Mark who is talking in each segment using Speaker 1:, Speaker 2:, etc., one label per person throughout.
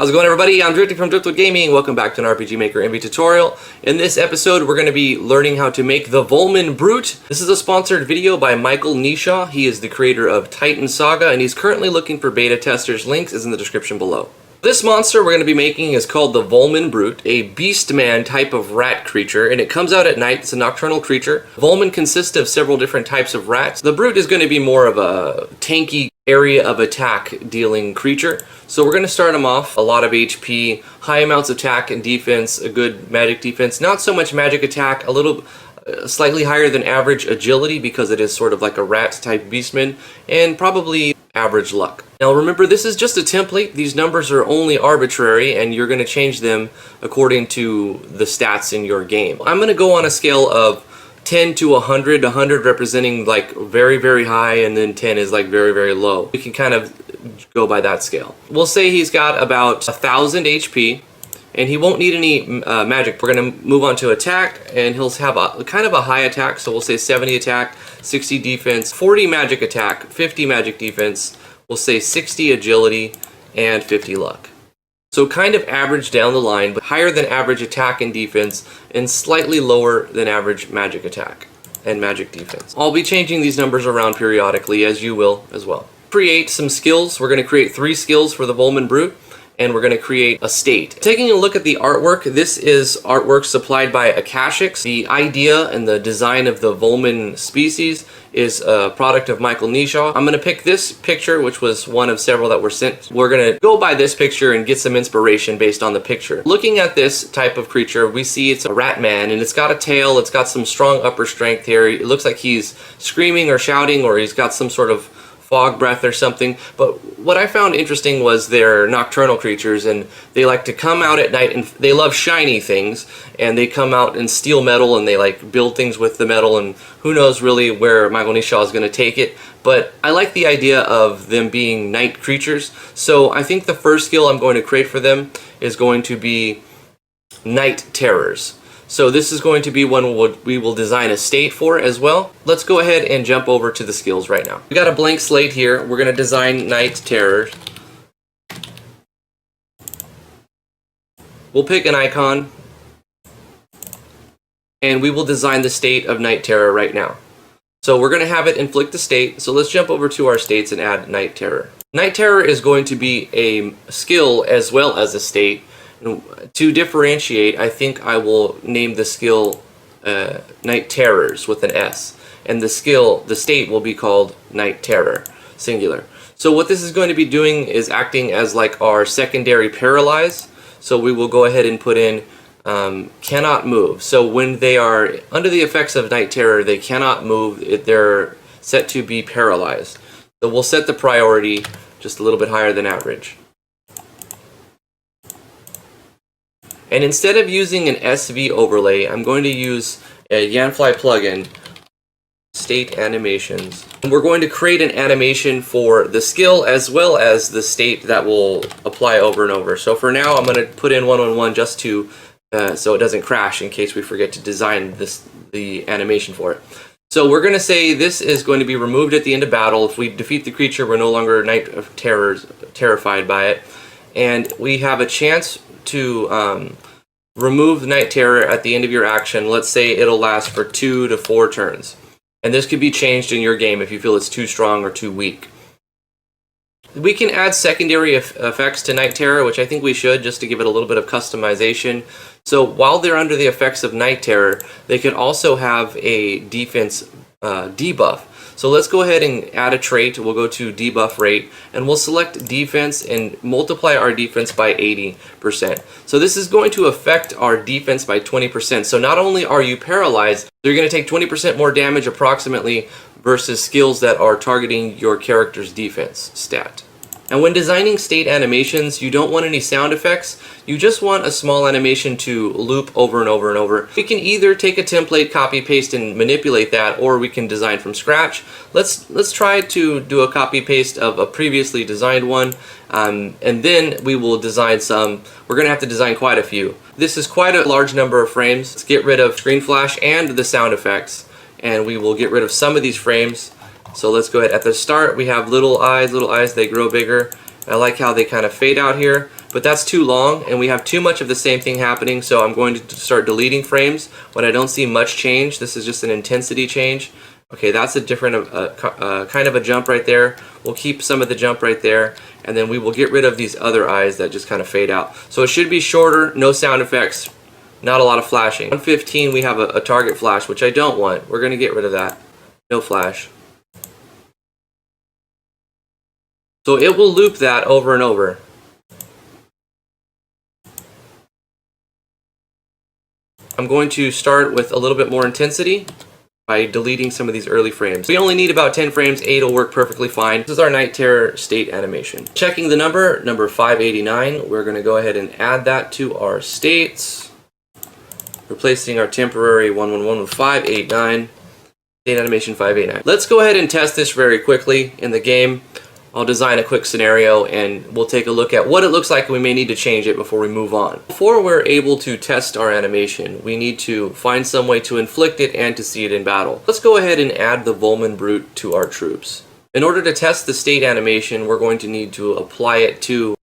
Speaker 1: How's it going, everybody? I'm Drifting from Driftwood Gaming. Welcome back to an RPG Maker MV tutorial. In this episode, we're going to be learning how to make the Volmin Brute. This is a sponsored video by Michael Nishaw. He is the creator of Titan Saga, and he's currently looking for beta testers. Links is in the description below. This monster we're going to be making is called the Volmin Brute, a beastman type of rat creature, and it comes out at night. It's a nocturnal creature. Volmin consists of several different types of rats. The Brute is going to be more of a tanky area of attack dealing creature. So we're going to start him off a lot of HP, high amounts of attack and defense, a good magic defense, not so much magic attack, a little slightly higher than average agility because it is sort of like a rat type beastman, and probably average luck. Now remember, this is just a template. These numbers are only arbitrary and you're going to change them according to the stats in your game. I'm going to go on a scale of 10 to 100, 100 representing like very, very high, and then 10 is like very, very low. We can kind of go by that scale. We'll say he's got about 1,000 HP, and he won't need any magic. We're going to move on to attack, and he'll have a kind of a high attack, so we'll say 70 attack, 60 defense, 40 magic attack, 50 magic defense, we'll say 60 agility, and 50 luck. So kind of average down the line, but higher than average attack and defense, and slightly lower than average magic attack and magic defense. I'll be changing these numbers around periodically, as you will as well. Create some skills. We're going to create 3 skills for the Volmin Brute, and we're going to create a state. Taking a look at the artwork, this is artwork supplied by Akashics. The idea and the design of the Volmin species is a product of Michael Nishaw. I'm going to pick this picture, which was one of several that were sent. We're going to go by this picture and get some inspiration based on the picture. Looking at this type of creature, we see it's a rat man, and it's got a tail, it's got some strong upper strength here. It looks like he's screaming or shouting, or he's got some sort of fog breath or something. But what I found interesting was they're nocturnal creatures, and they like to come out at night, and they love shiny things, and they come out and steal metal, and they like build things with the metal, and who knows really where Michael Nishaw is going to take it. But I like the idea of them being night creatures, so I think the first skill I'm going to create for them is going to be Night Terrors. So this is going to be one we will design a state for as well. Let's go ahead and jump over to the skills right now. We got a blank slate here. We're going to design Night Terror. We'll pick an icon, and we will design the state of Night Terror right now. So we're going to have it inflict the state. So let's jump over to our states and add Night Terror. Night Terror is going to be a skill as well as a state. To differentiate, I think I will name the skill Night Terrors with an S, and the state will be called Night Terror, singular. So what this is going to be doing is acting as like our secondary paralyze. So we will go ahead and put in cannot move. So when they are under the effects of Night Terror, they cannot move. They're set to be paralyzed. So we'll set the priority just a little bit higher than average. And instead of using an SV overlay, I'm going to use a Yanfly plugin, State Animations. And we're going to create an animation for the skill as well as the state that will apply over and over. So for now, I'm going to put in 111 just to so it doesn't crash in case we forget to design the animation for it. So we're going to say this is going to be removed at the end of battle. If we defeat the creature, we're no longer terrified by it. And we have a chance to remove the Night Terror at the end of your action. Let's say it'll last for 2 to 4 turns. And this could be changed in your game if you feel it's too strong or too weak. We can add secondary effects to Night Terror, which I think we should, just to give it a little bit of customization. So while they're under the effects of Night Terror, they could also have a defense debuff. So let's go ahead and add a trait. We'll go to debuff rate, and we'll select defense and multiply our defense by 80%. So this is going to affect our defense by 20%. So not only are you paralyzed, you're going to take 20% more damage approximately versus skills that are targeting your character's defense stat. And when designing state animations, you don't want any sound effects. You just want a small animation to loop over and over and over. We can either take a template, copy, paste, and manipulate that, or we can design from scratch. Let's try to do a copy paste of a previously designed one, and then we will design some. We're going to have to design quite a few. This is quite a large number of frames. Let's get rid of screen flash and the sound effects, and we will get rid of some of these frames. So let's go ahead. At the start, we have little eyes, they grow bigger. I like how they kind of fade out here. but that's too long and we have too much of the same thing happening, so I'm going to start deleting frames when I don't see much change. This is just an intensity change. Okay, that's a different kind of a jump right there. We'll keep some of the jump right there, and then we will get rid of these other eyes that just kind of fade out. So it should be shorter, no sound effects, not a lot of flashing. 115 we have a target flash, which I don't want. We're going to get rid of that. No flash. So it will loop that over and over. I'm going to start with a little bit more intensity by deleting some of these early frames. We only need about 10 frames, 8 will work perfectly fine. This is our Night Terror state animation. Checking the number 589, we're going to go ahead and add that to our states. Replacing our temporary 111 with 589. State animation 589. Let's go ahead and test this very quickly in the game. I'll design a quick scenario and we'll take a look at what it looks like, and we may need to change it before we move on. Before we're able to test our animation, we need to find some way to inflict it and to see it in battle. Let's go ahead and add the Volmin brute to our troops. In order to test the state animation, we're going to need to apply it to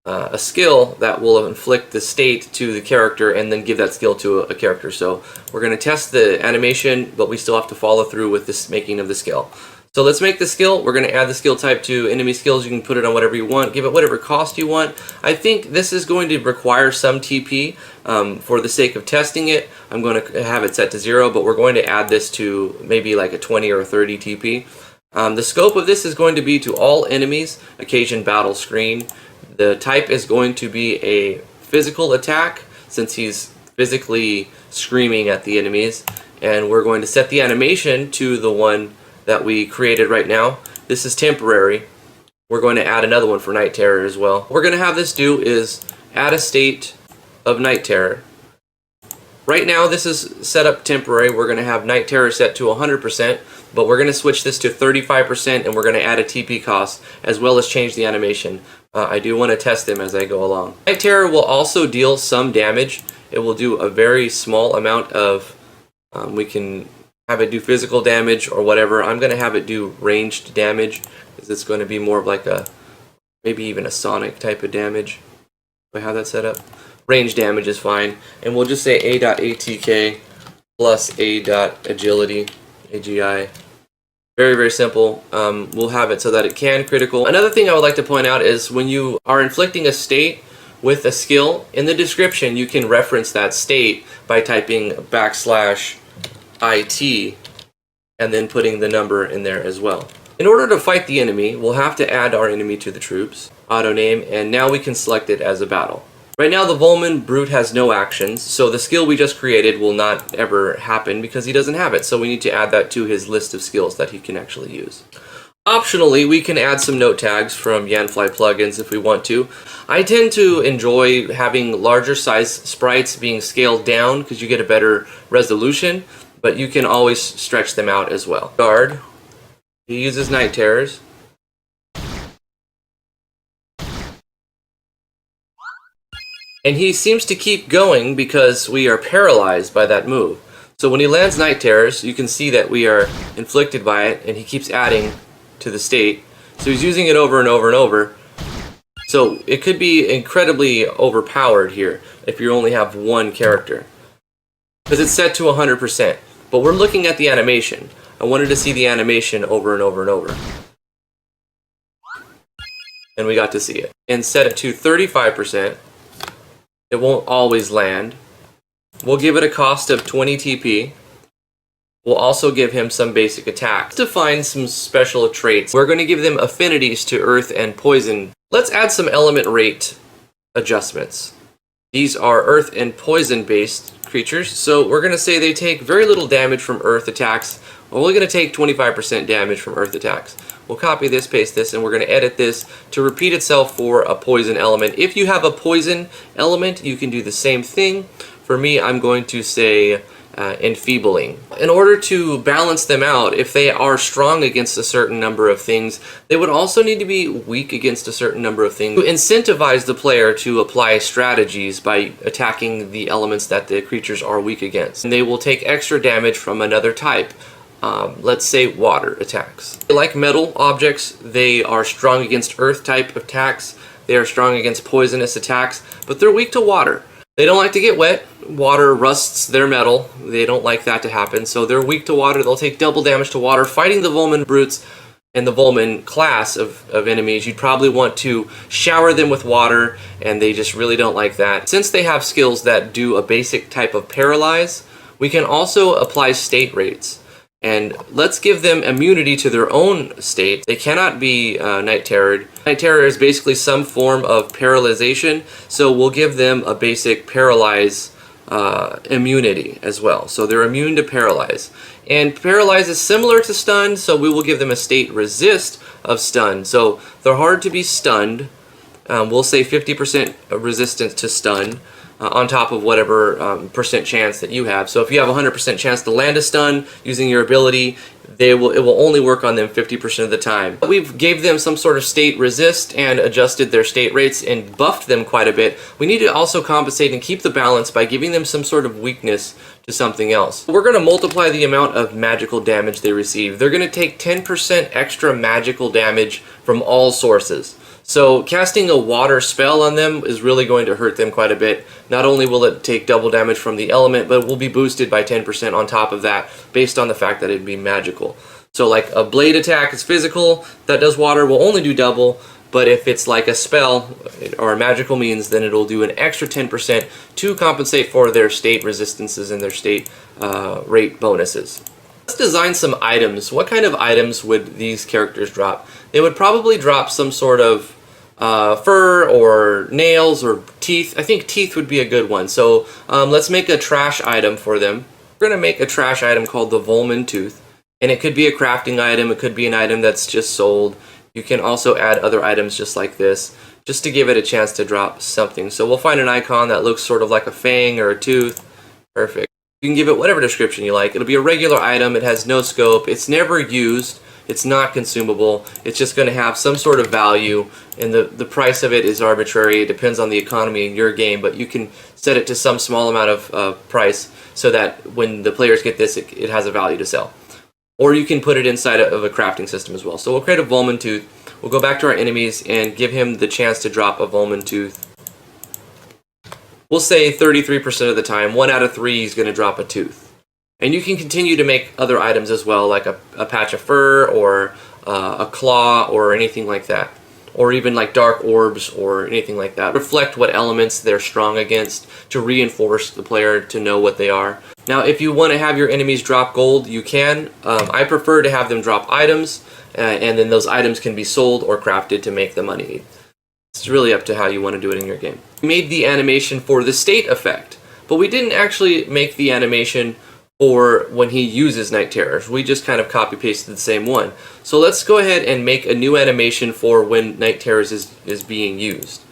Speaker 1: a skill that will inflict the state to the character and then give that skill to a character. So we're going to test the animation, but we still have to follow through with this making of the skill. So let's make the skill. We're going to add the skill type to enemy skills. You can put it on whatever you want, give it whatever cost you want. I think this is going to require some TP. For the sake of testing it, I'm going to have it set to 0, but we're going to add this to maybe like a 20 or a 30 TP. The scope of this is going to be to all enemies, occasion battle screen. The type is going to be a physical attack, since he's physically screaming at the enemies. And we're going to set the animation to the one that we created right now. This is temporary. We're going to add another one for Night Terror as well. What we're going to have this do is add a state of Night Terror. Right now this is set up temporary. We're going to have Night Terror set to 100%, but we're going to switch this to 35% and we're going to add a TP cost as well as change the animation. I do want to test them as I go along. Night Terror will also deal some damage. It will do a very small amount of, we can have it do physical damage or whatever. I'm going to have it do ranged damage, because it's going to be more of like a, maybe even a sonic type of damage. Do I have that set up? Range damage is fine. And we'll just say A.ATK plus A.Agility, AGI. Very, very simple. We'll have it so that it can critical. Another thing I would like to point out is when you are inflicting a state with a skill, in the description you can reference that state by typing \IT and then putting the number in there as well. In order to fight the enemy, we'll have to add our enemy to the troops, auto name, and now we can select it as a battle. Right now the Volmin brute has no actions, so the skill we just created will not ever happen because he doesn't have it, so we need to add that to his list of skills that he can actually use. Optionally, we can add some note tags from Yanfly plugins if we want to. I tend to enjoy having larger size sprites being scaled down because you get a better resolution, but you can always stretch them out as well. Guard, he uses Night Terrors. And he seems to keep going because we are paralyzed by that move. So when he lands Night Terrors, you can see that we are inflicted by it, and he keeps adding to the state. So he's using it over and over and over. So it could be incredibly overpowered here if you only have one character, because it's set to 100%. But we're looking at the animation. I wanted to see the animation over and over and over. And we got to see it. And set it to 35%. It won't always land. We'll give it a cost of 20 TP. We'll also give him some basic attacks. To find some special traits, we're going to give them affinities to earth and poison. Let's add some element rate adjustments. These are earth and poison based creatures, so we're going to say they take very little damage from earth attacks. We're only going to take 25% damage from earth attacks. We'll copy this, paste this, and we're going to edit this to repeat itself for a poison element. If you have a poison element, you can do the same thing. For me, I'm going to say enfeebling. In order to balance them out, if they are strong against a certain number of things, they would also need to be weak against a certain number of things to incentivize the player to apply strategies by attacking the elements that the creatures are weak against. And they will take extra damage from another type. Let's say water attacks. Like metal objects, they are strong against earth type attacks. They are strong against poisonous attacks, but they're weak to water. They don't like to get wet. Water rusts their metal. They don't like that to happen, so they're weak to water. They'll take double damage to water. Fighting the Volmin brutes and the Volmin class of enemies, you'd probably want to shower them with water, and they just really don't like that. Since they have skills that do a basic type of paralyze, we can also apply state rates. And let's give them immunity to their own state. They cannot be Night Terrored. Night Terror is basically some form of paralyzation, so we'll give them a basic paralyze immunity as well. So they're immune to paralyze. And paralyze is similar to stun, so we will give them a state resist of stun. So they're hard to be stunned. We'll say 50% resistance to stun. On top of whatever percent chance that you have. So if you have a 100% chance to land a stun using your ability, it will only work on them 50% of the time. We've gave them some sort of state resist and adjusted their state rates and buffed them quite a bit. We need to also compensate and keep the balance by giving them some sort of weakness to something else. We're going to multiply the amount of magical damage they receive. They're going to take 10% extra magical damage from all sources. So casting a water spell on them is really going to hurt them quite a bit. Not only will it take double damage from the element, but it will be boosted by 10% on top of that based on the fact that it'd be magical. So like a blade attack is physical, that does water, will only do double, but if it's like a spell or a magical means, then it'll do an extra 10% to compensate for their state resistances and their state rate bonuses. Let's design some items. What kind of items would these characters drop? They would probably drop some sort of fur or nails or teeth. I think teeth would be a good one. So let's make a trash item for them. We're going to make a trash item called the Volmin tooth. And it could be a crafting item. It could be an item that's just sold. You can also add other items just like this, just to give it a chance to drop something. So we'll find an icon that looks sort of like a fang or a tooth. Perfect. You can give it whatever description you like. It'll be a regular item. It has no scope. It's never used. It's not consumable. It's just going to have some sort of value, and the price of it is arbitrary. It depends on the economy in your game, but you can set it to some small amount of price so that when the players get this, it has a value to sell. Or you can put it inside of a crafting system as well. So we'll create a Volmin tooth. We'll go back to our enemies and give him the chance to drop a Volmin tooth. We'll say 33% of the time, 1 out of 3 he's going to drop a tooth. And you can continue to make other items as well, like a patch of fur or a claw or anything like that. Or even like dark orbs or anything like that. Reflect what elements they're strong against to reinforce the player to know what they are. Now if you want to have your enemies drop gold, you can. I prefer to have them drop items, and then those items can be sold or crafted to make the money. It's really up to how you want to do it in your game. We made the animation for the state effect, but we didn't actually make the animation for when he uses Night Terrors. We just kind of copy pasted the same one. So let's go ahead and make a new animation for when Night Terrors is being used.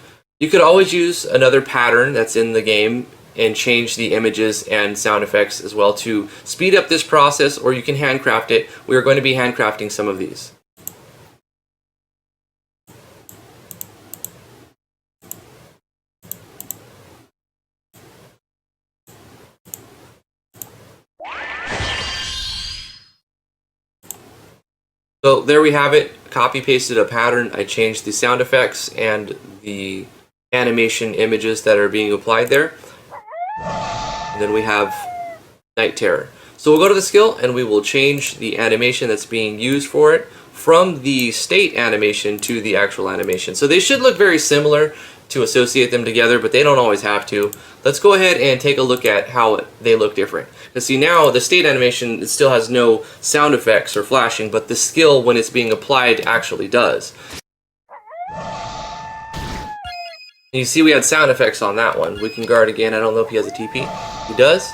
Speaker 1: You could always use another pattern that's in the game and change the images and sound effects as well to speed up this process, or you can handcraft it. We are going to be handcrafting some of these. So there we have it, copy pasted a pattern. I changed the sound effects and the animation images that are being applied there. And then we have Night Terror. So we'll go to the skill and we will change the animation that's being used for it from the state animation to the actual animation. So they should look very similar to associate them together, but they don't always have to. Let's go ahead and take a look at how they look different. Because see, now the state animation, it still has no sound effects or flashing, but the skill when it's being applied actually does. And you see we had sound effects on that one. We can guard again. I don't know if he has a TP. He does.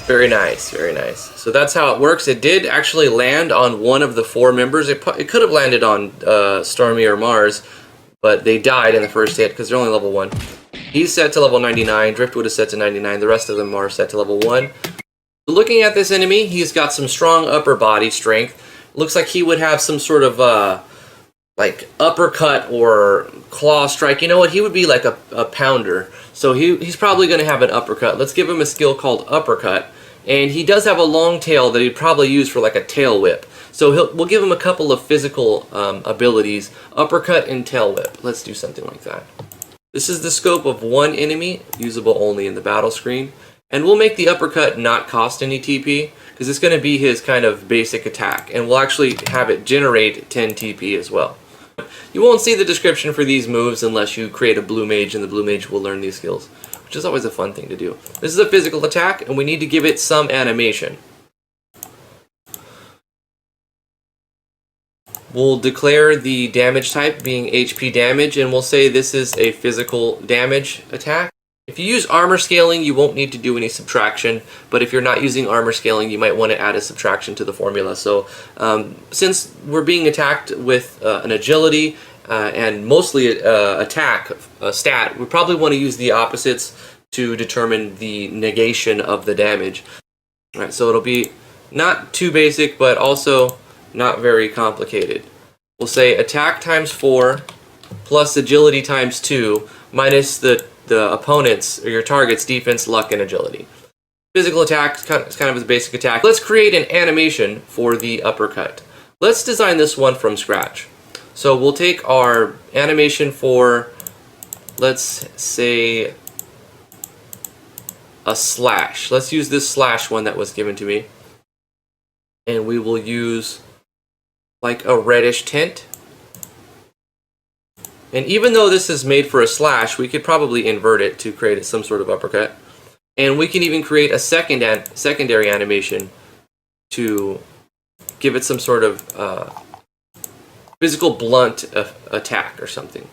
Speaker 1: Very nice, very nice. So that's how it works. It did actually land on one of the 4 members. It could have landed on Stormy or Mars, but they died in the first hit because they're only level 1. He's set to level 99. Driftwood is set to 99. The rest of them are set to level 1. Looking at this enemy, he's got some strong upper body strength. Looks like he would have some sort of like uppercut or claw strike. You know what? He would be like a pounder. So he's probably going to have an uppercut. Let's give him a skill called uppercut. And he does have a long tail that he'd probably use for like a tail whip. So we'll give him a couple of physical abilities, uppercut and tail whip. Let's do something like that. This is the scope of one enemy, usable only in the battle screen. And we'll make the uppercut not cost any TP, because it's going to be his kind of basic attack. And we'll actually have it generate 10 TP as well. You won't see the description for these moves unless you create a blue mage, and the blue mage will learn these skills, which is always a fun thing to do. This is a physical attack, and we need to give it some animation. We'll declare the damage type being HP damage, and we'll say this is a physical damage attack. If you use armor scaling, you won't need to do any subtraction, but if you're not using armor scaling, you might want to add a subtraction to the formula. So since we're being attacked with an agility and mostly attack stat, we probably want to use the opposites to determine the negation of the damage. All right, so it'll be not too basic, but also not very complicated. We'll say attack times 4 plus agility times 2 minus the opponent's or your target's defense, luck, and agility. Physical attack is kind of a basic attack. Let's create an animation for the uppercut. Let's design this one from scratch. So we'll take our animation for, let's say, a slash. Let's use this slash one that was given to me. And we will use like a reddish tint. And even though this is made for a slash, we could probably invert it to create some sort of uppercut. And we can even create a secondary animation to give it some sort of physical blunt attack or something.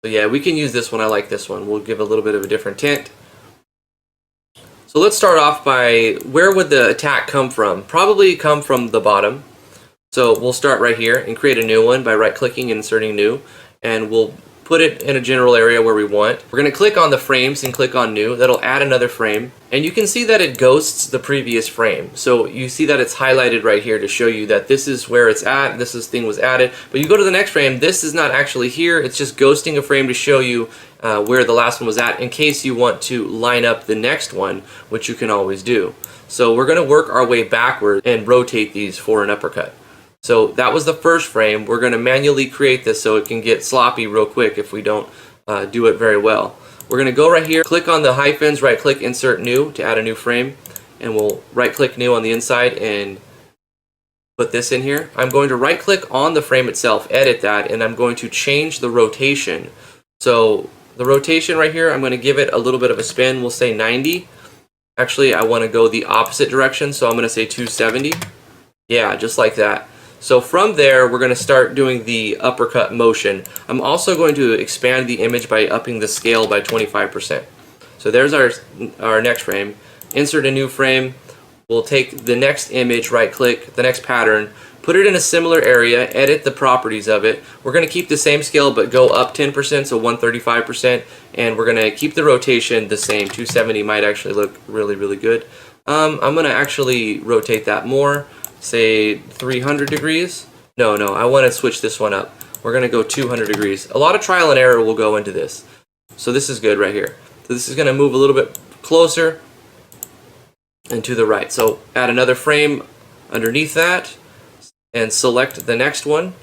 Speaker 1: So yeah, we can use this one. I like this one. We'll give a little bit of a different tint. So let's start off by, where would the attack come from? Probably come from the bottom. So we'll start right here and create a new one by right-clicking and inserting new. And we'll put it in a general area where we want. We're going to click on the frames and click on new. That'll add another frame. And you can see that it ghosts the previous frame. So you see that it's highlighted right here to show you that this is where it's at, this thing was added. But you go to the next frame, this is not actually here. It's just ghosting a frame to show you where the last one was at, in case you want to line up the next one, which you can always do. So we're going to work our way backward and rotate these for an uppercut. So that was the first frame. We're going to manually create this so it can get sloppy real quick if we don't do it very well. We're going to go right here, click on the hyphens, right click, insert new to add a new frame, and we'll right click new on the inside and put this in here. I'm going to right click on the frame itself, edit that, and I'm going to change the rotation. So the rotation right here, I'm going to give it a little bit of a spin. We'll say 90. Actually, I want to go the opposite direction, so I'm going to say 270. Yeah, just like that. So from there, we're going to start doing the uppercut motion. I'm also going to expand the image by upping the scale by 25%. So there's our next frame. Insert a new frame. We'll take the next image, right click, the next pattern, put it in a similar area, edit the properties of it. We're going to keep the same scale but go up 10%, so 135%, and we're going to keep the rotation the same. 270 might actually look really, really good. I'm going to actually rotate that more. Say 300 degrees. No, I want to switch this one up. We're going to go 200 degrees. A lot of trial and error will go into this. So this is good right here. So this is going to move a little bit closer and to the right. So add another frame underneath that and select the next one.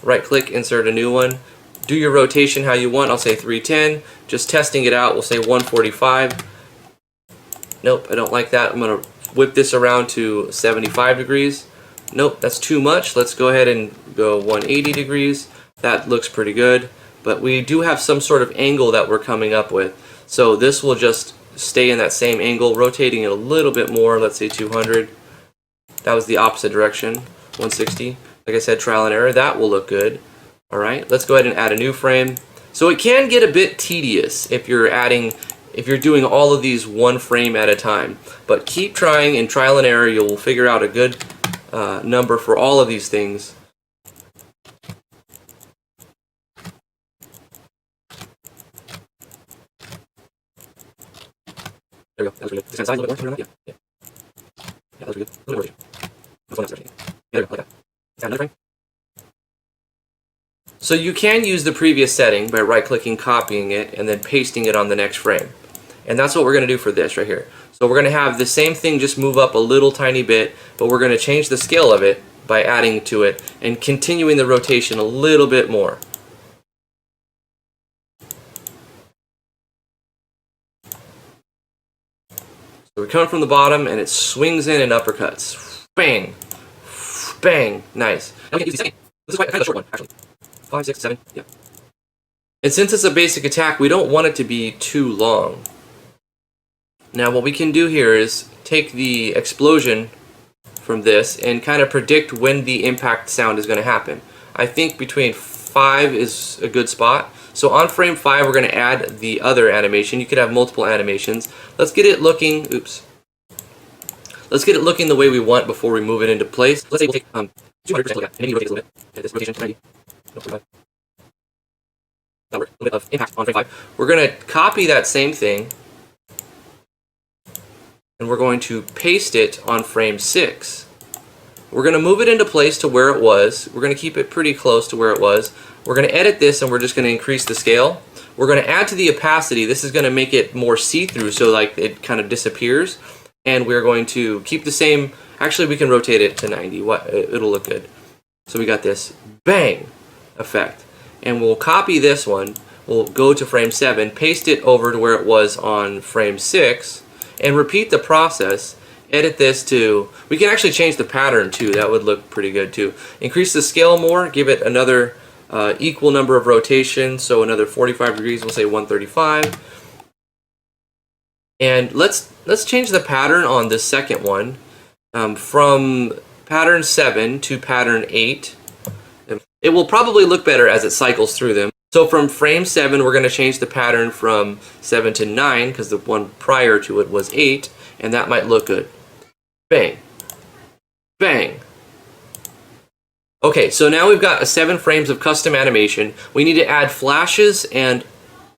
Speaker 1: Right click, insert a new one. Do your rotation how you want. I'll say 310. Just testing it out, we'll say 145. Nope, I don't like that. I'm going to whip this around to 75 degrees. Nope, that's too much. Let's go ahead and go 180 degrees. That looks pretty good, but we do have some sort of angle that we're coming up with. So this will just stay in that same angle, rotating it a little bit more, let's say 200. That was the opposite direction, 160. Like I said, trial and error, that will look good. All right, let's go ahead and add a new frame. So it can get a bit tedious if you're doing all of these one frame at a time. But keep trying, and trial and error, you'll figure out a good number for all of these things. There we go. That was really good. Just kind of size a little bit more. Yeah. Yeah, that was really good. A little bit more. Yeah, there we go. Like that. Add another frame. So you can use the previous setting by right-clicking, copying it, and then pasting it on the next frame. And that's what we're going to do for this right here. So we're going to have the same thing just move up a little tiny bit, but we're going to change the scale of it by adding to it and continuing the rotation a little bit more. So we're coming from the bottom and it swings in and uppercuts. Bang! Bang! Nice. Now we can use the second. This is kind of a short one, actually. 5, 6, 7, yeah. And since it's a basic attack, we don't want it to be too long. Now what we can do here is take the explosion from this and kind of predict when the impact sound is going to happen. I think between 5 is a good spot. So on frame 5 we're going to add the other animation. You could have multiple animations. Let's get it looking, let's get it looking the way we want before we move it into place. Let's say we'll take 200% look at, and maybe rotate this a little bit. At this rotation 90. No, 45. That works. A little bit of impact on frame 5. We're going to copy that same thing and we're going to paste it on frame 6. We're going to move it into place to where it was. We're going to keep it pretty close to where it was. We're going to edit this and we're just going to increase the scale. We're going to add to the opacity. This is going to make it more see-through so like it kind of disappears. And we're going to keep the same. Actually, we can rotate it to 90. It'll look good. So we got this bang effect. And we'll copy this one. We'll go to frame 7, paste it over to where it was on frame 6, and repeat the process. Edit this to, we can actually change the pattern too. That would look pretty good too. Increase the scale more, give it another equal number of rotations, so another 45 degrees, we'll say 135. And let's change the pattern on this second one from pattern 7 to pattern 8. It will probably look better as it cycles through them. So from frame 7 we're going to change the pattern from 7 to 9 because the one prior to it was 8, and that might look good. Bang. Bang. Okay, so now we've got 7 frames of custom animation. We need to add flashes and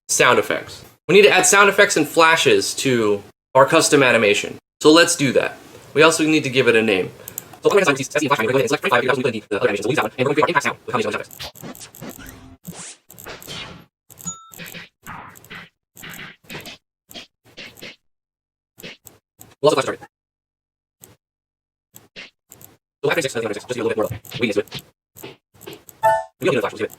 Speaker 1: sound effects. We need to add sound effects and flashes to our custom animation. So let's do that. We also need to give it a name. So we're going to select frame 5, and we're going to need the other animation. So we'll use that one, and we're going to create impact sound with combination of sound effects. We'll also flash target. So after 6, just a little bit more weightiness to it. We don't need a flash, let's do it.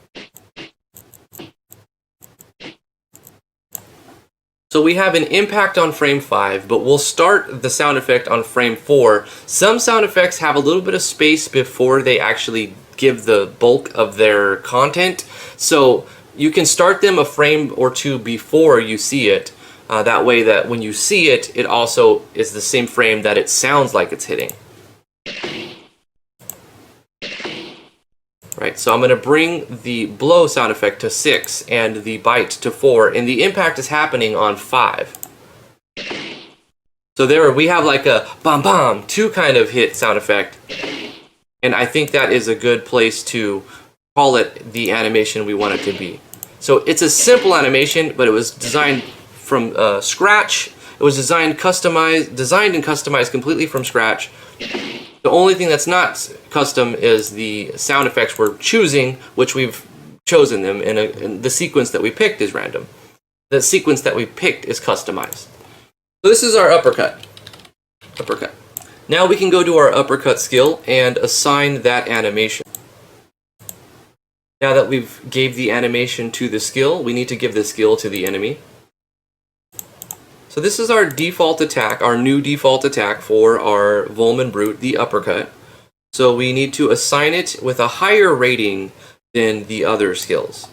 Speaker 1: So we have an impact on frame 5, but we'll start the sound effect on frame 4. Some sound effects have a little bit of space before they actually give the bulk of their content. So you can start them a frame or two before you see it. That way that when you see it, it also is the same frame that it sounds like it's hitting. Right, so I'm going to bring the blow sound effect to 6 and the bite to 4, and the impact is happening on 5. So there we have like a bam bam 2 kind of hit sound effect, and I think that is a good place to call it the animation we want it to be. So it's a simple animation, but it was designed from scratch. It was designed and customized completely from scratch. The only thing that's not custom is the sound effects we're choosing, which we've chosen them, and the sequence that we picked is random. The sequence that we picked is customized. So this is our uppercut. Uppercut. Now we can go to our uppercut skill and assign that animation. Now that we've gave the animation to the skill, we need to give the skill to the enemy. So this is our default attack, our new default attack for our Volmin Brute, the uppercut. So we need to assign it with a higher rating than the other skills.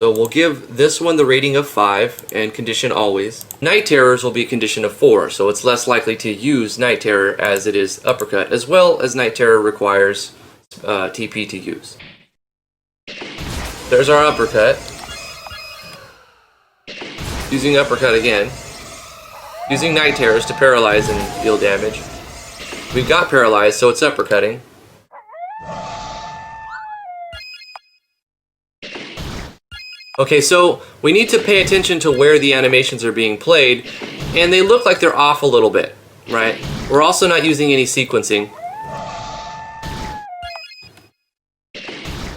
Speaker 1: So we'll give this one the rating of 5 and condition always. Night Terrors will be a condition of 4, so it's less likely to use Night Terror as it is uppercut, as well as Night Terror requires TP to use. There's our uppercut. Using uppercut again. Using Night Terrors to paralyze and deal damage. We've got paralyzed, so it's uppercutting. Okay, so we need to pay attention to where the animations are being played, and they look like they're off a little bit, right? We're also not using any sequencing.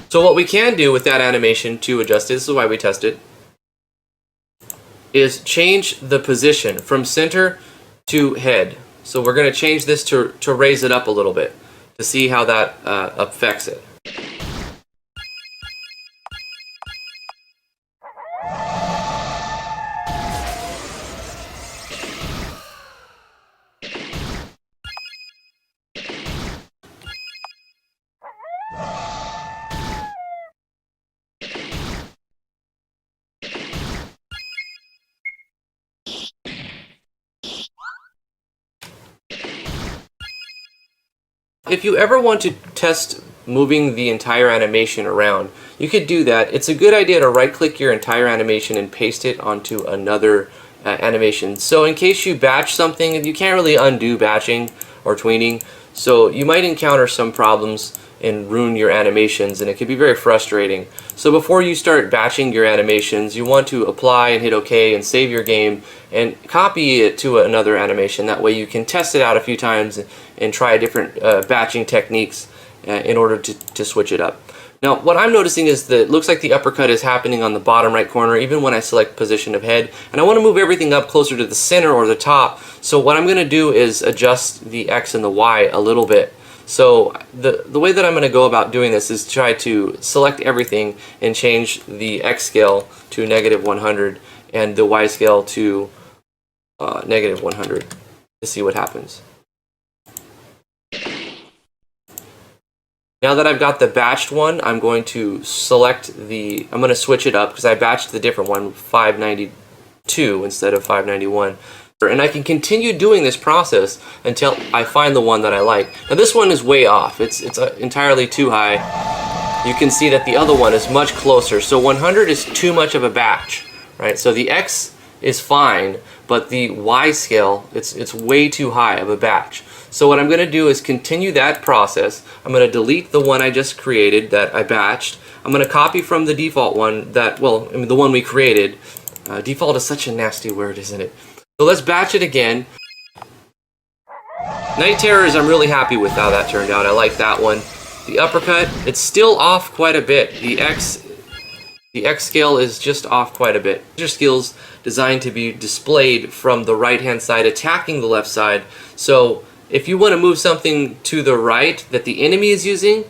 Speaker 1: So what we can do with that animation to adjust it, this is why we test it. is change the position from center to head. So we're going to change this to raise it up a little bit to see how that affects it. If you ever want to test moving the entire animation around, you could do that. It's a good idea to right-click your entire animation and paste it onto another animation. So in case you batch something, you can't really undo batching or tweening, so you might encounter some problems and ruin your animations, and it can be very frustrating. So before you start batching your animations, you want to apply and hit OK and save your game and copy it to another animation. That way you can test it out a few times and try different batching techniques in order to switch it up. Now what I'm noticing is that it looks like the uppercut is happening on the bottom right corner even when I select position of head, and I want to move everything up closer to the center or the top. So what I'm going to do is adjust the X and the Y a little bit. So the way that I'm going to go about doing this is try to select everything and change the X scale to -100 and the Y scale to -100 to see what happens. Now that I've got the batched one, I'm going to I'm going to switch it up because I batched the different one, 592 instead of 591. And I can continue doing this process until I find the one that I like. Now this one is way off. It's entirely too high. You can see that the other one is much closer. So 100 is too much of a batch, right? So the X is fine, but the Y scale, it's way too high of a batch. So what I'm going to do is continue that process. I'm going to delete the one I just created that I batched. I'm going to copy from the default one that, well, I mean, the one we created. Default is such a nasty word, isn't it? So let's batch it again. Night Terrors, I'm really happy with how that turned out. I like that one. The uppercut, it's still off quite a bit. The X scale is just off quite a bit. These are skills designed to be displayed from the right-hand side, attacking the left side. So if you want to move something to the right that the enemy is using,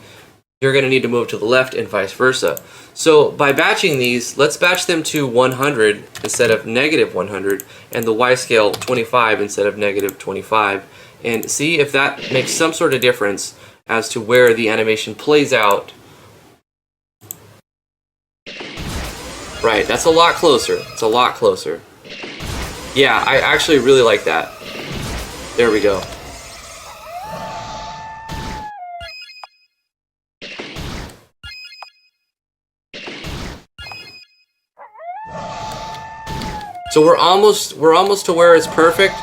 Speaker 1: you're going to need to move to the left and vice versa. So by batching these, let's batch them to 100 instead of -100 and the Y scale 25 instead of -25, and see if that makes some sort of difference as to where the animation plays out. Right, that's a lot closer. It's a lot closer. Yeah, I actually really like that. There we go. So we're almost to where it's perfect.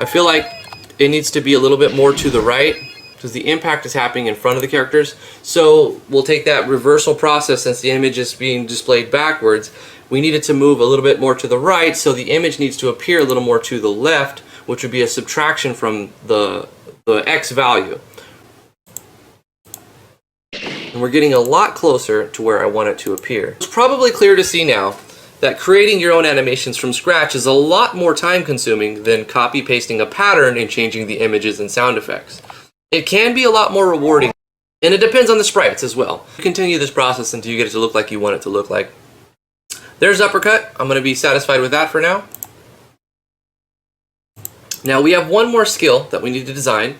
Speaker 1: I feel like it needs to be a little bit more to the right because the impact is happening in front of the characters. So we'll take that reversal process. Since the image is being displayed backwards, we need it to move a little bit more to the right, so the image needs to appear a little more to the left, which would be a subtraction from the X value. And we're getting a lot closer to where I want it to appear. It's probably clear to see now that creating your own animations from scratch is a lot more time consuming than copy pasting a pattern and changing the images and sound effects. It can be a lot more rewarding, and it depends on the sprites as well. Continue this process until you get it to look like you want it to look like. There's uppercut. I'm going to be satisfied with that for now. Now we have one more skill that we need to design,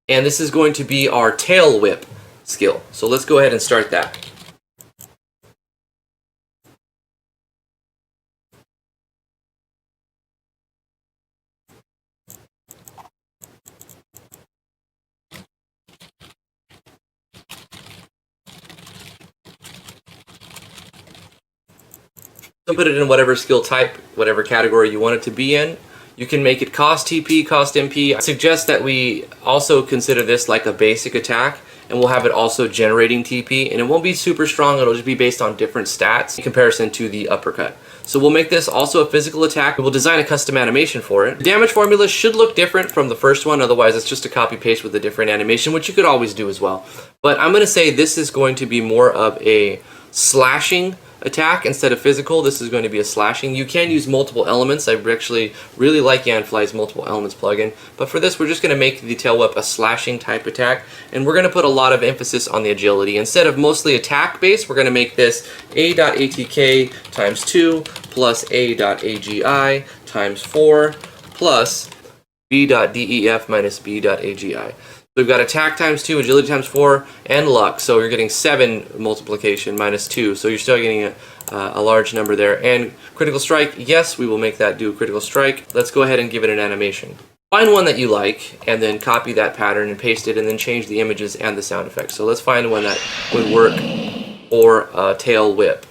Speaker 1: and this is going to be our tail whip skill. So let's go ahead and start that. So put it in whatever skill type, whatever category you want it to be in. You can make it cost TP, cost MP. I suggest that we also consider this like a basic attack, and we'll have it also generating TP, and it won't be super strong. It'll just be based on different stats in comparison to the uppercut. So we'll make this also a physical attack. We'll design a custom animation for it. The damage formula should look different from the first one, otherwise it's just a copy paste with a different animation, which you could always do as well. But I'm going to say this is going to be more of a slashing attack instead of physical. This is going to be a slashing. You can use multiple elements. I actually really like Yanfly's multiple elements plugin, but for this we're just going to make the tail whip a slashing type attack, and we're going to put a lot of emphasis on the agility. Instead of mostly attack based, we're going to make this a.atk times 2 plus a.agi times 4 plus b.def minus b.agi. So we've got attack times 2, agility times 4, and luck. So you're getting 7 multiplication minus 2. So you're still getting a large number there. And critical strike, yes, we will make that do critical strike. Let's go ahead and give it an animation. Find one that you like, and then copy that pattern and paste it, and then change the images and the sound effects. So let's find one that would work for a tail whip.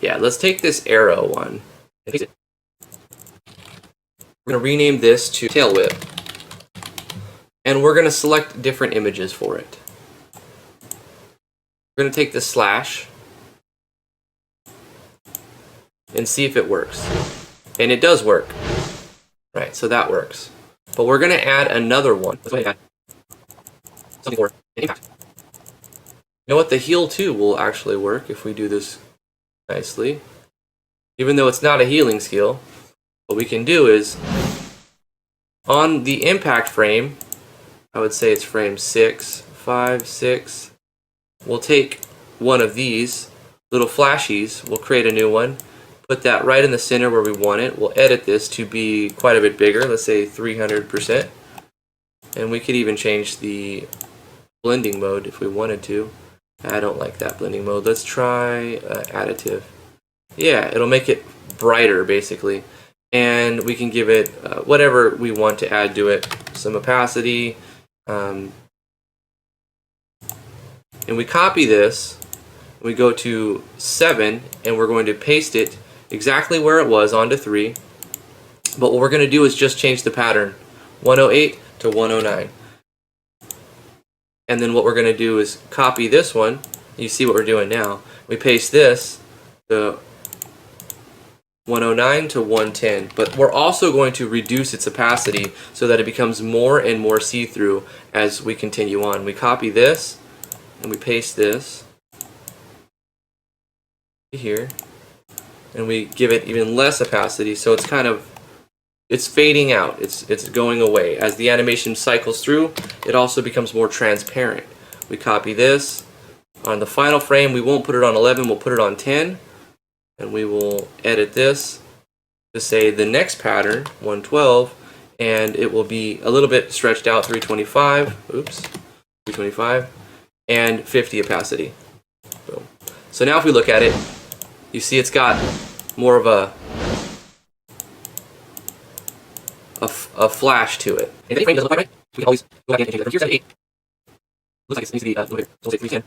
Speaker 1: Yeah, let's take this arrow one and paste it. We're going to rename this to tail whip, and we're going to select different images for it. We're going to take the slash and see if it works. And it does work. Right, so that works. But we're going to add another one. Let's go ahead and add something for an impact. You know what? The heal too will actually work if we do this nicely. Even though it's not a healing skill, what we can do is on the impact frame, I would say it's frame 6, 5, 6. We'll take one of these little flashies, we'll create a new one, put that right in the center where we want it. We'll edit this to be quite a bit bigger, let's say 300%. And we could even change the blending mode if we wanted to. I don't like that blending mode. Let's try additive. Yeah, it'll make it brighter basically. And we can give it whatever we want to add to it. Some opacity. And we copy this. We go to 7 and we're going to paste it exactly where it was onto 3. But what we're going to do is just change the pattern. 108 to 109. And then what we're going to do is copy this one. You see what we're doing now. We paste this, the 109 to 110. But we're also going to reduce its opacity so that it becomes more and more see-through as we continue on. We copy this, and we paste this here. And we give it even less opacity, so it's kind of it's fading out, it's going away. As the animation cycles through, it also becomes more transparent. We copy this. On the final frame, we won't put it on 11, we'll put it on 10. And we will edit this to say the next pattern, 112, and it will be a little bit stretched out, 325, oops, 325, and 50 opacity. Boom. So now if we look at it, you see it's got more of a flash to it. If any frame doesn't look right, we can always go back in and change it. From here, 7 to 8. Looks like it needs to be a little bigger. So we'll say 310.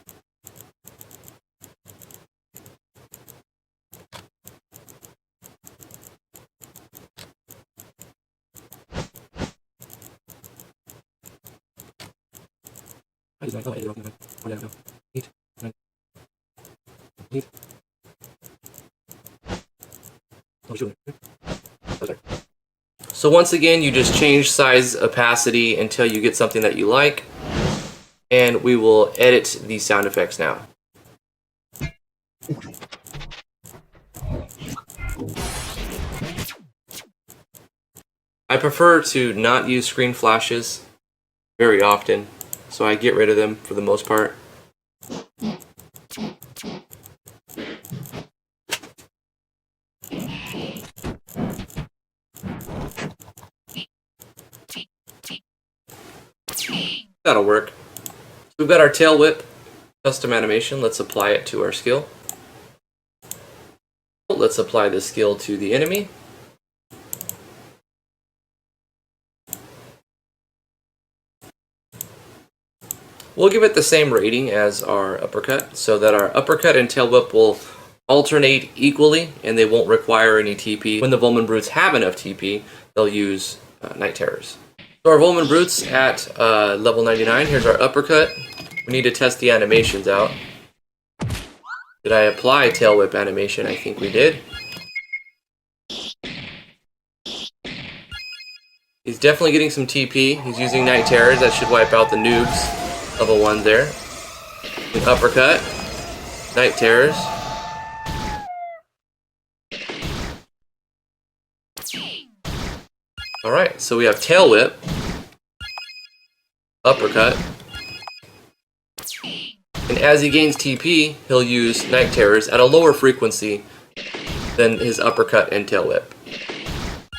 Speaker 1: So once again, you just change size, opacity until you get something that you like, and we will edit these sound effects now. I prefer to not use screen flashes very often, so I get rid of them for the most part. That'll work. We've got our tail whip custom animation. Let's apply it to our skill. Let's apply this skill to the enemy. We'll give it the same rating as our uppercut, so that our uppercut and tail whip will alternate equally and they won't require any TP. When the Volmin brutes have enough TP, they'll use Night Terrors. So our Volmin brutes at level 99. Here's our uppercut. We need to test the animations out. Did I apply tail whip animation? I think we did. He's definitely getting some TP. He's using Night Terrors. That should wipe out the noobs. Level 1 there. An uppercut. Night Terrors. Alright, so we have Tail Whip. Uppercut. And as he gains TP, he'll use Night Terrors at a lower frequency than his uppercut and Tail Whip.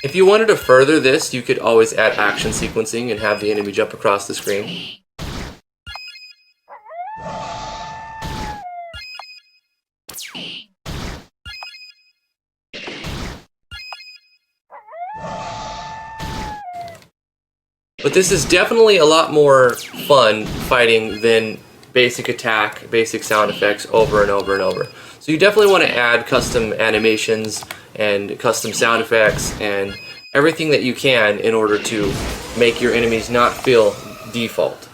Speaker 1: If you wanted to further this, you could always add action sequencing and have the enemy jump across the screen. But this is definitely a lot more fun fighting than basic attack, basic sound effects over and over and over. So you definitely want to add custom animations and custom sound effects and everything that you can in order to make your enemies not feel default.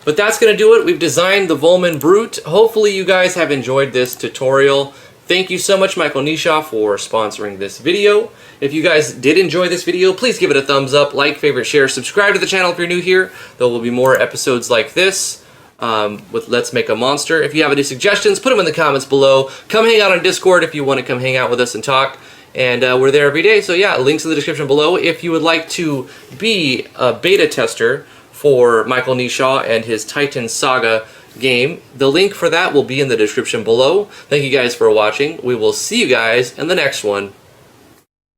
Speaker 1: But that's going to do it. We've designed the Volmin Brute. Hopefully you guys have enjoyed this tutorial. Thank you so much, Michael Nisha, for sponsoring this video. If you guys did enjoy this video, please give it a thumbs up, like, favorite, share, subscribe to the channel if you're new here. There will be more episodes like this with Let's Make a Monster. If you have any suggestions, put them in the comments below. Come hang out on Discord if you want to come hang out with us and talk. And we're there every day, so yeah, links in the description below. If you would like to be a beta tester for Michael Nisha and his Titan Saga game, the link for that will be in the description below. Thank you guys for watching. We will see you guys in the next one.